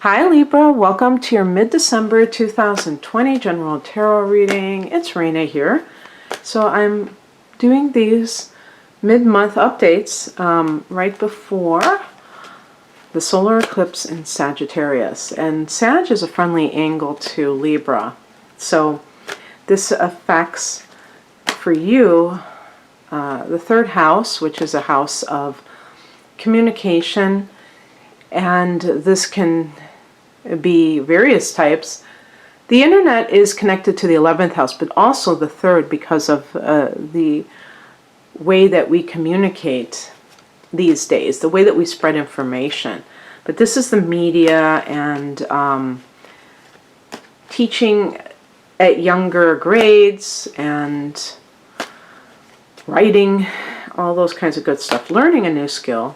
Hi Libra, welcome to your mid-December 2020 general tarot reading. It's Raina here. So I'm doing these mid-month updates right before the solar eclipse in Sagittarius. And Sag is a friendly angle to Libra. So this affects for you the third house, which is a house of communication, and this can be various types. The internet is connected to the 11th house, but also the third because of the way that we communicate these days, the way that we spread information. But this is the media and teaching at younger grades and writing, all those kinds of good stuff, learning a new skill.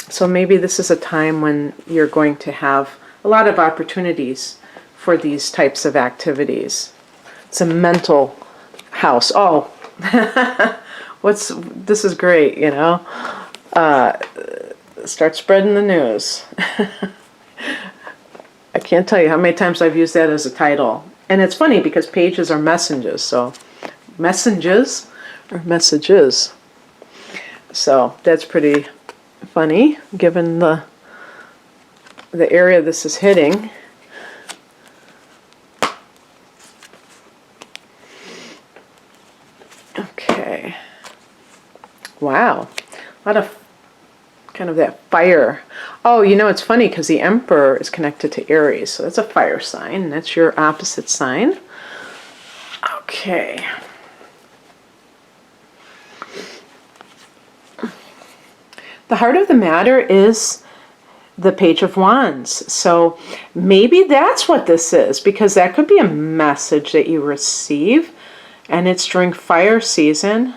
So maybe this is a time when you're going to have a lot of opportunities for these types of activities. It's a mental house. Oh, this is great, you know. Start spreading the news. I can't tell you how many times I've used that as a title. And it's funny because pages are messages, so messages or messages. So that's pretty funny given the area this is hitting. Okay. Wow. A lot of kind of that fire. Oh, you know, it's funny because the Emperor is connected to Aries, so that's a fire sign. That's your opposite sign. Okay. The heart of the matter is the Page of Wands. So maybe that's what this is, because that could be a message that you receive, and it's during fire season.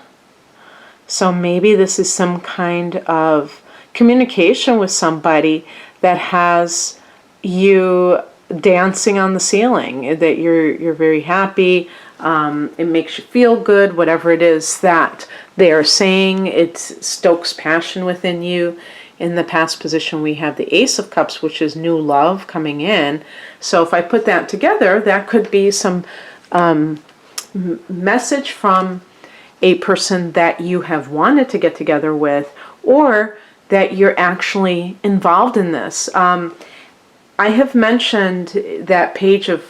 So maybe this is some kind of communication with somebody that has you dancing on the ceiling, that you're very happy. It makes you feel good, whatever it is that they are saying. It stokes passion within you. In the past position, we have the Ace of Cups, which is new love coming in. So if I put that together, that could be some message from a person that you have wanted to get together with, or that you're actually involved in this. I have mentioned that Page of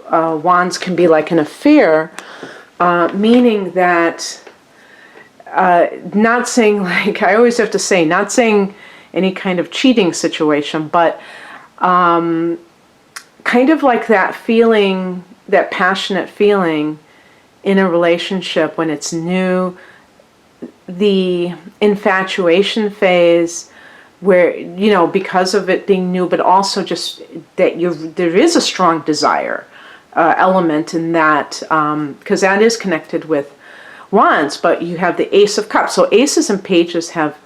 Wands can be like an affair, meaning that not saying, like I always have to say, not saying any kind of cheating situation, but kind of like that feeling, that passionate feeling in a relationship when it's new, the infatuation phase, where, you know, because of it being new, but also just that there is a strong desire element in that, because that is connected with Wands, but you have the Ace of Cups. So aces and pages have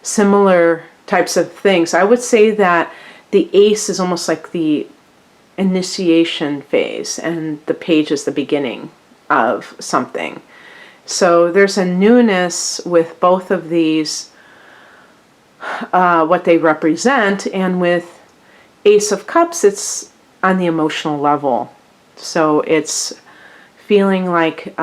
similar types of things. I would say that the ace is almost like the initiation phase, and the page is the beginning of something. So there's a newness with both of these, what they represent, and with Ace of Cups, it's on the emotional level. So it's feeling like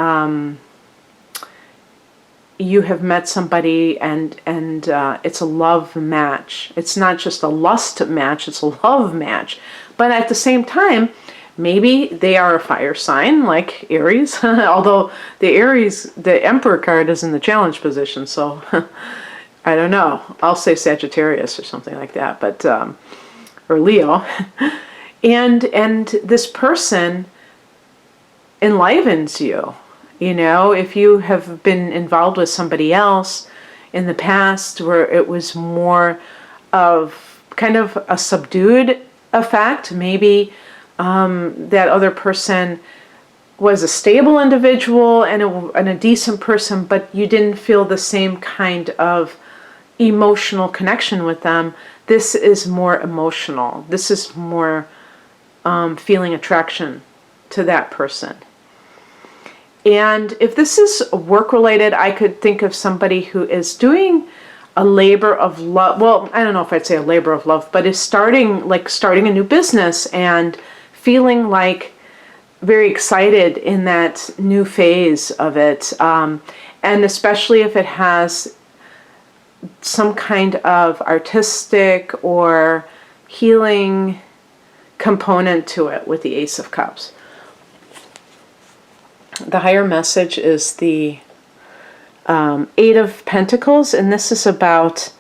you have met somebody and it's a love match. It's not just a lust match, it's a love match. But at the same time, maybe they are a fire sign like Aries, although the Aries, the Emperor card is in the challenge position, so I don't know. I'll say Sagittarius or something like that, but or Leo. and this person enlivens you. You know, if you have been involved with somebody else in the past where it was more of kind of a subdued effect, maybe that other person was a stable individual and a decent person, but you didn't feel the same kind of emotional connection with them. This is more emotional. This is more feeling attraction to that person. And if this is work related, I could think of somebody who is doing a labor of love. Well, I don't know if I'd say a labor of love, but is starting a new business and feeling like very excited in that new phase of it. And especially if it has some kind of artistic or healing component to it with the Ace of Cups. The higher message is the Eight of Pentacles, and this is about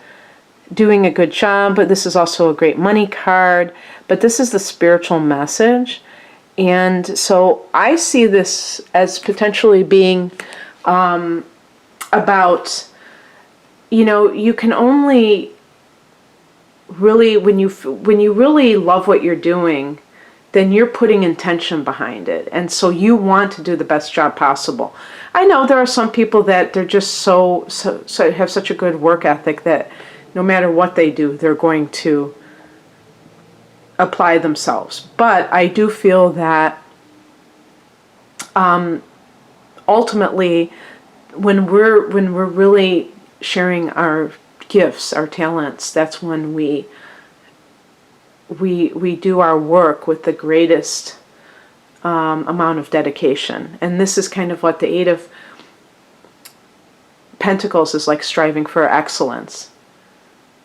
doing a good job, but this is also a great money card, but this is the spiritual message. And so I see this as potentially being about, you can only really, when you really love what you're doing, then you're putting intention behind it. And so you want to do the best job possible. I know there are some people that they're just so have such a good work ethic that no matter what they do, they're going to apply themselves. But I do feel that ultimately, when we're really sharing our gifts, our talents, that's when we do our work with the greatest amount of dedication. And this is kind of what the Eight of Pentacles is like, striving for excellence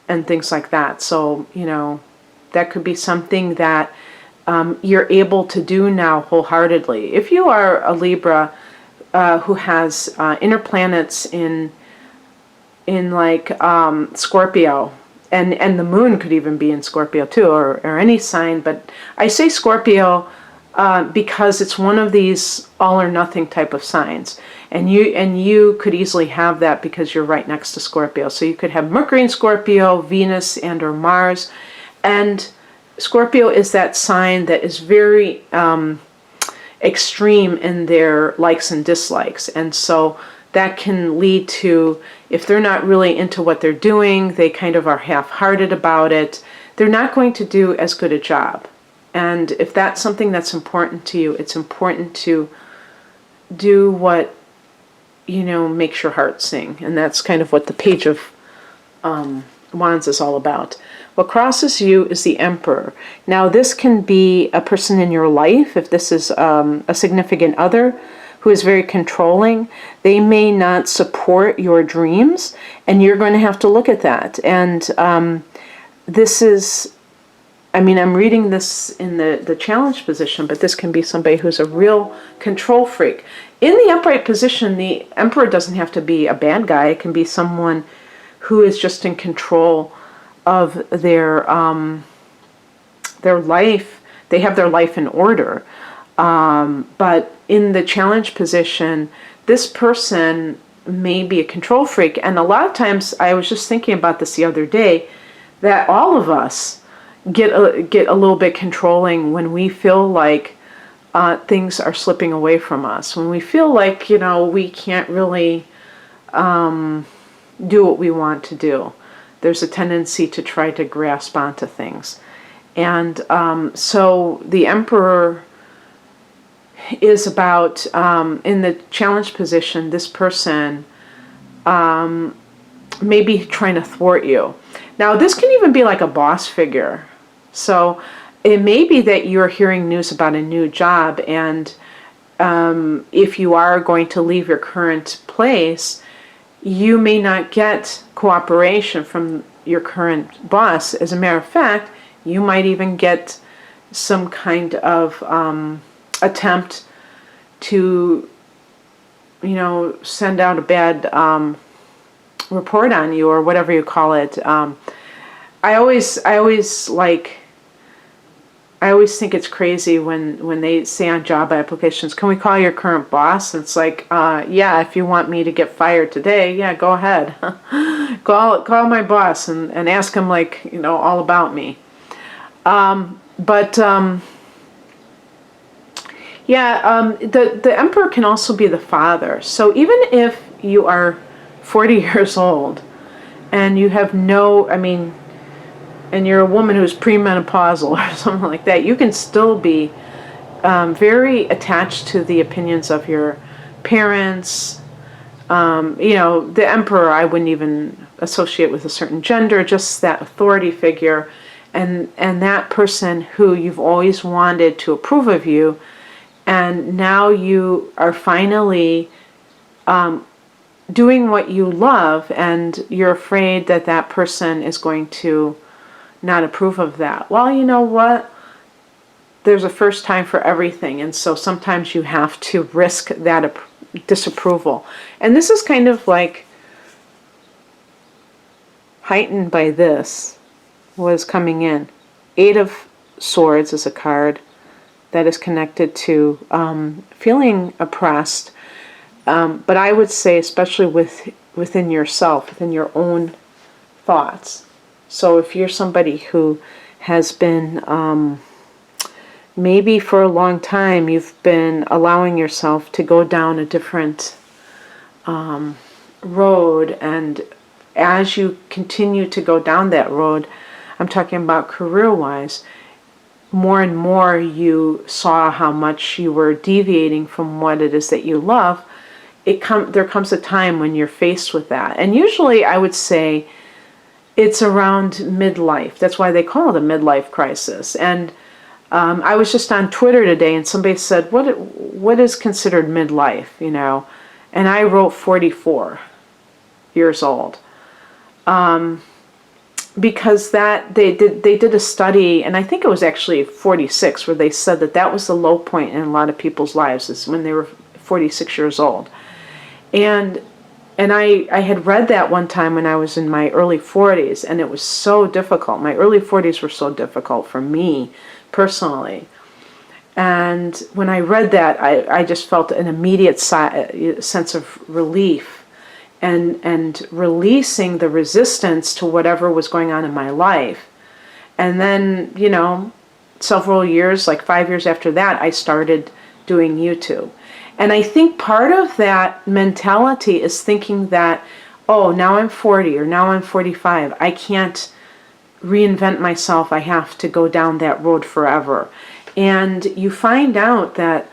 and things like that. So, that could be something that you're able to do now wholeheartedly. If you are a Libra who has inner planets in like Scorpio, and the moon could even be in Scorpio too, or any sign, but I say Scorpio because it's one of these all or nothing type of signs, and you could easily have that because you're right next to Scorpio. So you could have Mercury in Scorpio, Venus and or Mars, and Scorpio is that sign that is very extreme in their likes and dislikes, and so that can lead to, if they're not really into what they're doing, they kind of are half-hearted about it, they're not going to do as good a job. And if that's something that's important to you, it's important to do what, makes your heart sing. And that's kind of what the Page of Wands is all about. What crosses you is the Emperor. Now, this can be a person in your life, if this is a significant other who is very controlling. They may not support your dreams, and you're going to have to look at that. And this is, I'm reading this in the challenge position, but this can be somebody who's a real control freak. In the upright position, the Emperor doesn't have to be a bad guy. It can be someone who is just in control of their life. They have their life in order. But in the challenge position, this person may be a control freak. And a lot of times, I was just thinking about this the other day, that all of us get a little bit controlling when we feel like things are slipping away from us. When we feel like, we can't really do what we want to do. There's a tendency to try to grasp onto things. And so the Emperor is about, in the challenge position, this person may be trying to thwart you. Now, this can even be like a boss figure. So it may be that you're hearing news about a new job, and if you are going to leave your current place, you may not get cooperation from your current boss. As a matter of fact, you might even get some kind of attempt to, send out a bad report on you, or whatever you call it. I always think it's crazy when they say on job applications, "Can we call your current boss?" And it's like, yeah, if you want me to get fired today, yeah, go ahead. call my boss and ask him all about me. The Emperor can also be the father. So even if you are 40 years old and you have and you're a woman who's premenopausal or something like that, you can still be very attached to the opinions of your parents. The Emperor, I wouldn't even associate with a certain gender, just that authority figure, and that person who you've always wanted to approve of you, and now you are finally doing what you love, and you're afraid that that person is going to not approve of that. Well, you know what? There's a first time for everything, and so sometimes you have to risk that disapproval. And this is kind of like heightened by this, was coming in. Eight of Swords is a card that is connected to feeling oppressed, but I would say especially within yourself, within your own thoughts. So if you're somebody who has been, maybe for a long time, you've been allowing yourself to go down a different road, and as you continue to go down that road, I'm talking about career-wise, more and more you saw how much you were deviating from what it is that you love. There comes a time when you're faced with that. And usually I would say it's around midlife. That's why they call it a midlife crisis. And I was just on Twitter today, and somebody said, what is considered midlife, you know? And I wrote 44 years old. Because they did a study, and I think it was actually 46, where they said that was the low point in a lot of people's lives, is when they were 46 years old. And I had read that one time when I was in my early 40s, and it was so difficult. My early 40s were so difficult for me personally. And when I read that, I just felt an immediate sense of relief, and releasing the resistance to whatever was going on in my life. And then, you know, several years, like 5 years after that, I started doing YouTube. And I think part of that mentality is thinking that, oh, now I'm 40 or now I'm 45. I can't reinvent myself. I have to go down that road forever. And you find out that,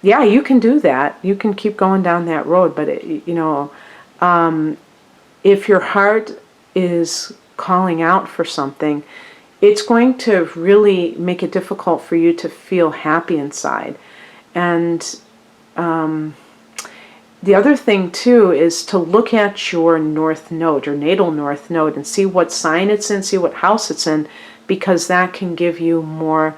yeah, you can do that. You can keep going down that road. But, if your heart is calling out for something, it's going to really make it difficult for you to feel happy inside. And the other thing, too, is to look at your north node, your natal north node, and see what sign it's in, see what house it's in, because that can give you more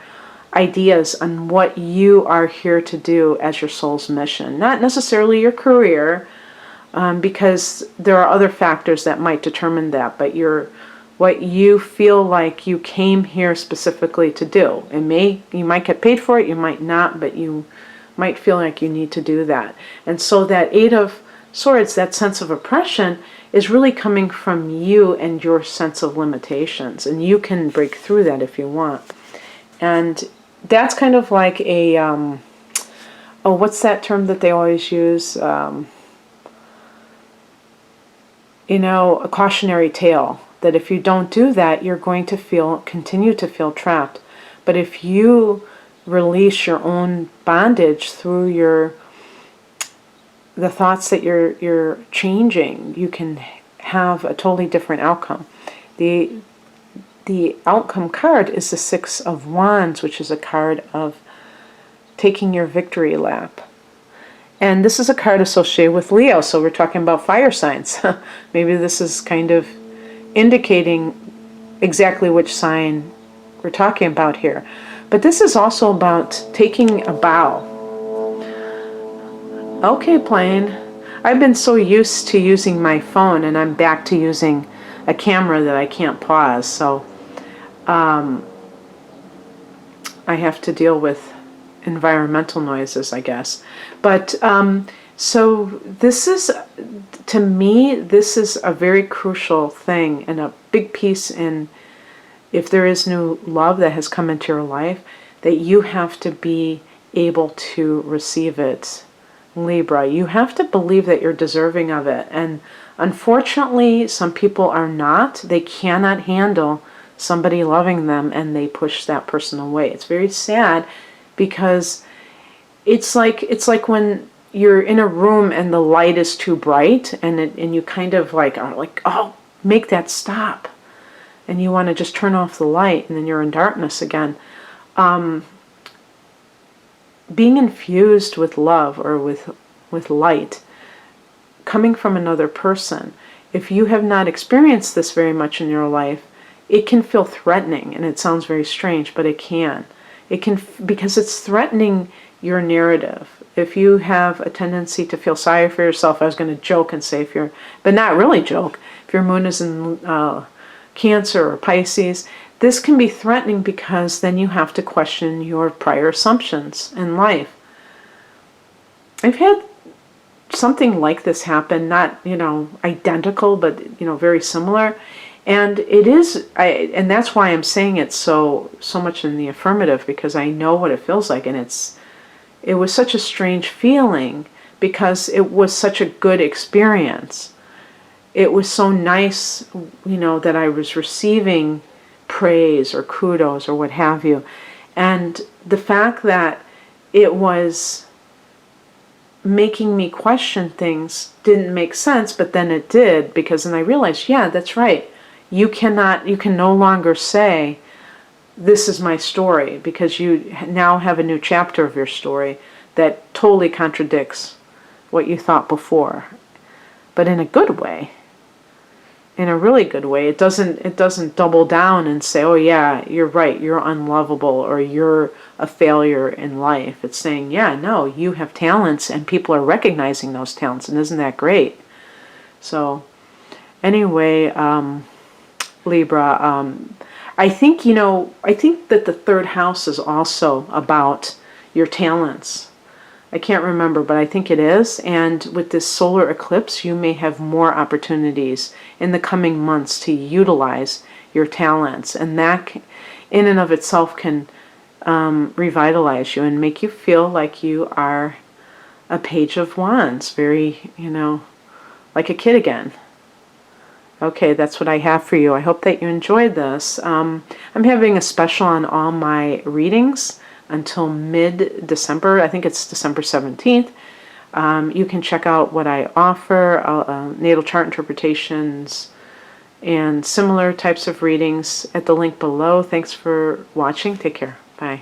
ideas on what you are here to do as your soul's mission. Not necessarily your career, because there are other factors that might determine that, but what you feel like you came here specifically to do. You might get paid for it, you might not, but you might feel like you need to do that. And so that Eight of Swords, that sense of oppression, is really coming from you and your sense of limitations, and you can break through that if you want. And that's kind of like a, what's that term that they always use? A cautionary tale, that if you don't do that, you're going to continue to feel trapped. But if you release your own bondage through the thoughts that you're changing, you can have a totally different outcome. The outcome card is the Six of Wands, which is a card of taking your victory lap. And this is a card associated with Leo, so we're talking about fire signs. Maybe this is kind of indicating exactly which sign we're talking about here. But this is also about taking a bow. Okay, plane. I've been so used to using my phone, and I'm back to using a camera that I can't pause, so I have to deal with environmental noises, I guess. But so this is, to me, this is a very crucial thing and a big piece in, if there is new love that has come into your life, that you have to be able to receive it. Libra, you have to believe that you're deserving of it. And unfortunately, some people are not. They cannot handle somebody loving them, and they push that person away. It's very sad, because it's like when you're in a room and the light is too bright, and you kind of like are like, oh, make that stop, and you want to just turn off the light, and then you're in darkness again. Being infused with love or with light coming from another person, if you have not experienced this very much in your life, it can feel threatening, and it sounds very strange, but it can. It can, because it's threatening your narrative. If you have a tendency to feel sorry for yourself, I was going to joke and say but not really joke, if your moon is in Cancer or Pisces, this can be threatening because then you have to question your prior assumptions in life. I've had something like this happen, not, identical, but, very similar. And it is, and that's why I'm saying it so much in the affirmative, because I know what it feels like, and it was such a strange feeling because it was such a good experience. It was so nice, that I was receiving praise or kudos or what have you. And the fact that it was making me question things didn't make sense, but then it did, because then I realized, yeah, that's right. You can no longer say, this is my story, because you now have a new chapter of your story that totally contradicts what you thought before. But in a good way. In a really good way. It doesn't double down and say, oh yeah, you're right, you're unlovable, or you're a failure in life. It's saying, yeah, no, you have talents, and people are recognizing those talents, and isn't that great? So anyway, Libra, I think that the third house is also about your talents. I can't remember, but I think it is. And with this solar eclipse, you may have more opportunities in the coming months to utilize your talents. And that in and of itself can revitalize you and make you feel like you are a page of wands. Very, like a kid again. Okay, that's what I have for you. I hope that you enjoyed this. I'm having a special on all my readings until mid-December. I think it's December 17th. You can check out what I offer, natal chart interpretations, and similar types of readings at the link below. Thanks for watching. Take care. Bye.